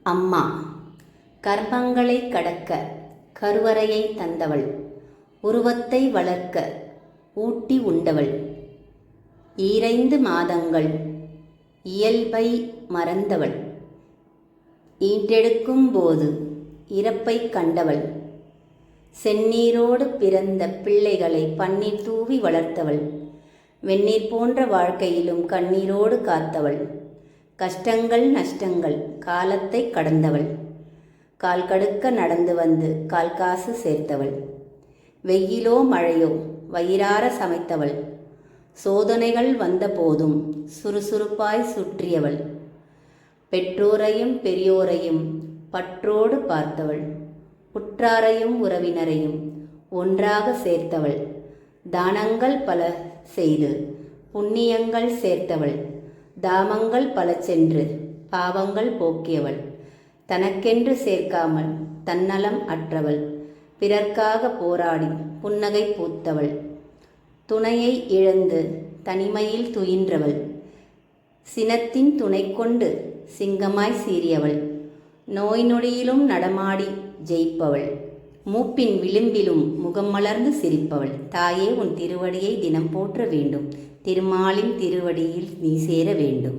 அம்மா கர்மங்களை கடக்க கருவறையை தந்தவள், உருவத்தை வளர்க்க ஊட்டி உண்டவள், ஈரைந்து மாதங்கள் இயல்பை மறந்தவள், ஈன்றெடுக்கும் போது இறப்பை கண்டவள், செந்நீரோடு பிறந்த பிள்ளைகளை பன்னீர் தூவி வளர்த்தவள், வெந்நீர் போன்ற வாழ்க்கையிலும் கண்ணீரோடு காத்தவள், கஷ்டங்கள் நஷ்டங்கள் காலத்தை கடந்தவள், கால் கடுக்க நடந்து வந்து கால் காசு சேர்த்தவள், வெயிலோ மழையோ வயிறார சமைத்தவள், சோதனைகள் வந்த போதும் சுறுசுறுப்பாய் சுற்றியவள், பெற்றோரையும் பெரியோரையும் பற்றோடு பார்த்தவள், உற்றாரையும் உறவினரையும் ஒன்றாக சேர்த்தவள், தானங்கள் பல செய்து புண்ணியங்கள் சேர்த்தவள், தாமங்கள் பல சென்று பாவங்கள் போக்கியவள், தனக்கென்று சேர்க்காமல் தன்னலம் அற்றவள், பிறர்க்காக போராடி புன்னகை பூத்தவள், துணையை இழந்து தனிமையில் துயின்றவள், சினத்தின் துணை கொண்டு சிங்கமாய் சீறியவள், நோய் நொடியிலும் நடமாடி ஜெயிப்பவள், மூப்பின் விளிம்பிலும் முகம் மலர்ந்து சிரிப்பவள். தாயே, உன் திருவடியை தினம் போற்ற வேண்டும், திருமாலின் திருவடியில் நீ சேர வேண்டும்.